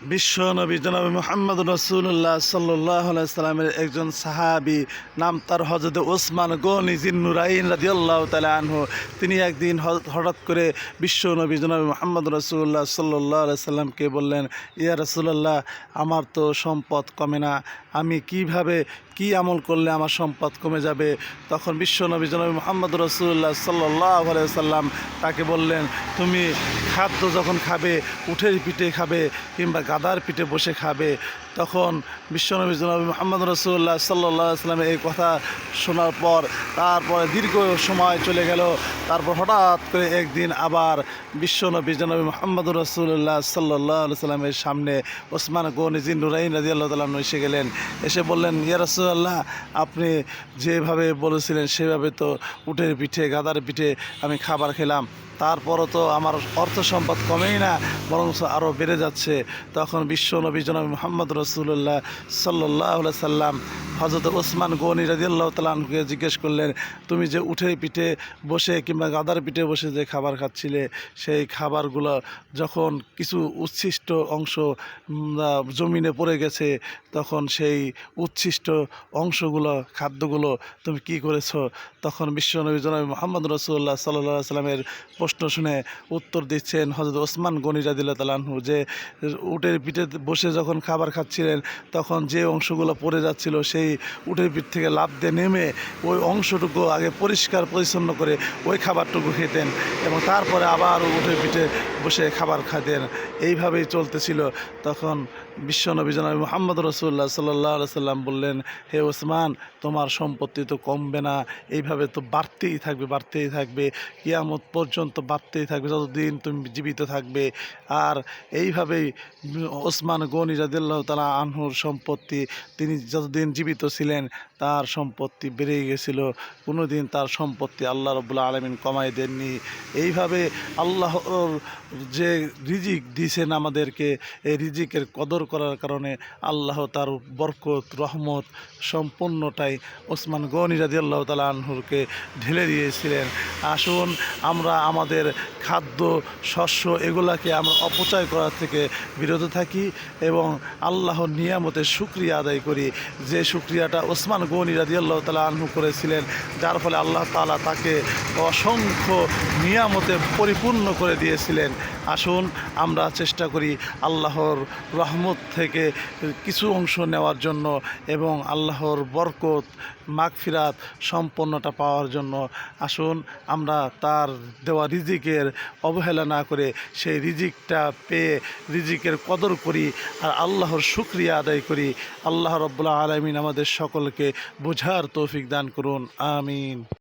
বিশ্ব নবী জনাব মুহাম্মদ রাসূলুল্লাহ সাল্লাল্লাহু আলাইহি সাল্লামের একজন সাহাবী, নাম তার হযরত ওসমান গনি জিন্নুরাইন রাদিয়াল্লাহু তাআলা আনহু। তিনি একদিন হঠাৎ করে বিশ্ব নবী জনাব মুহাম্মদ রাসূলুল্লাহ সাল্লাল্লাহু আলাইহি সাল্লামকে বললেন, ইয়া রাসূলুল্লাহ, আমার তো সম্পদ কমে না, আমি কিভাবে কি আমল করলে আমার সম্পদ কমে যাবে? তখন বিশ্ব নবী জনাব মুহাম্মদ রাসূলুল্লাহ সাল্লাল্লাহু আলাইহি সাল্লাম তাকে বললেন, তুমি খাদ্য যখন খাবে উটের পিঠে খাবে কিংবা গাধার পিঠে বসে খাবে। তখন বিশ্বনবী জনাব মুহাম্মদ রাসূলুল্লাহ সাল্লাল্লাহু আলাইহি সাল্লামের এই কথা শোনার পর তারপরে দীর্ঘ সময় চলে গেল। তারপর হঠাৎ করে একদিন আবার বিশ্বনবী জনাব মুহাম্মদ রাসূলুল্লাহ সাল্লাল্লাহু আলাইহি সাল্লামের সামনে ওসমান গনি জিন্নুরাইন রাদিয়াল্লাহু তাআলা আনহু এসে গেলেন। এসে বললেন, ইয়া রাসূলুল্লাহ, আপনি যেভাবে বলেছিলেন সেভাবে তো উটের পিঠে গাধার পিঠে আমি খাবার খেলাম, তারপরও তো আমার অর্থ সম্পদ কমেই না, বরং আরও বেড়ে যাচ্ছে। তখন বিশ্ব নবী জনাব মুহাম্মদ রাসূলুল্লাহ সাল্লাল্লাহু আলাইহি সাল্লাম হযরত ওসমান গনি রাদিয়াল্লাহু তাআলা আনহুকে জিজ্ঞেস করলেন, তুমি যে উটের পিঠে বসে কিংবা গাধার পিঠে বসে যে খাবার খাচ্ছিলে, সেই খাবারগুলো যখন কিছু উচ্ছিষ্ট অংশ জমিনে পড়ে গেছে, তখন সেই উচ্ছিষ্ট অংশগুলো খাদ্যগুলো তুমি কি করেছো? তখন বিশ্ব নবী জনাব মুহাম্মদ রাসূলুল্লাহ সাল্লাল্লাহু আলাইহি সাল্লামের প্রশ্ন শুনে উত্তর দিচ্ছেন হযরত ওসমান গনি রাদিয়াল্লাহু তাআলা আনহু, যে উটের পিঠে বসে যখন খাবার খাচ্ছিলেন তখন যে অংশগুলো পড়ে যাচ্ছিল, সেই উটের পিঠ থেকে লাফ দিয়ে নেমে ওই অংশটুকু আগে পরিষ্কার পরিচ্ছন্ন করে ওই খাবারটুকু খেতেন এবং তারপরে আবার উটের পিঠে বসে খাবার খাতেন। এইভাবেই চলতেছিল। তখন বিশ্বনবী জনাব মুহাম্মদ রাসূলুল্লাহ সাল্লাল্লাহু আলাইহি সাল্লাম বললেন, হে ওসমান, তোমার সম্পত্তি তো কমবে না, এইভাবে তো বাড়তেই থাকবে, বাড়তেই থাকবে, কিয়ামত পর্যন্ত বাড়তেই থাকবে, যতদিন তুমি জীবিত থাকবে। আর এইভাবেই ওসমান গনি রাদিয়াল্লাহু তাআলা আনহুর সম্পত্তি, তিনি যতদিন জীবিত ছিলেন তার সম্পত্তি বেড়েই গেছিল, কোনো দিন তার সম্পত্তি আল্লাহ রাব্বুল আলামিন কমাই দেননি। এইভাবে আল্লাহর যে রিজিক দিয়েছেন আমাদেরকে, এই রিজিকের কদর করার কারণে আল্লাহ তার বরকত রহমত সম্পূর্ণটাই ওসমান গনি রাদিয়াল্লাহু তাআলা আনহুকে ঢেলে দিয়েছিলেন। আসুন আমরা আমাদের খাদ্য শস্য এগুলাকে আমরা অপচয় করার থেকে বিরত থাকি এবং আল্লাহর নিয়ামতের শুকরিয়া আদায় করি, যে শুকরিয়াটা ওসমান গনি রাদিয়াল্লাহু তাআলা আনহু করেছিলেন, যার ফলে আল্লাহ তাআলা তাকে অসংখ্য নিয়ামতে পরিপূর্ণ করে দিয়েছিলেন। আসুন আমরা চেষ্টা করি আল্লাহর রহমত থেকে কিছু অংশ নেওয়ার জন্য এবং আল্লাহর বরকত মাগফিরাত সম্পন্নটা পাওয়ার জন্য। আসুন আমরা তার দেওয়া রিজিকের অবহেলা না করে সেই রিজিকটা পেয়ে রিজিকের কদর করি আর আল্লাহর শুকরিয়া আদায় করি। আল্লাহ রাব্বুল আলামিন আমাদের সকলকে বোঝার তৌফিক দান করুন। আমিন।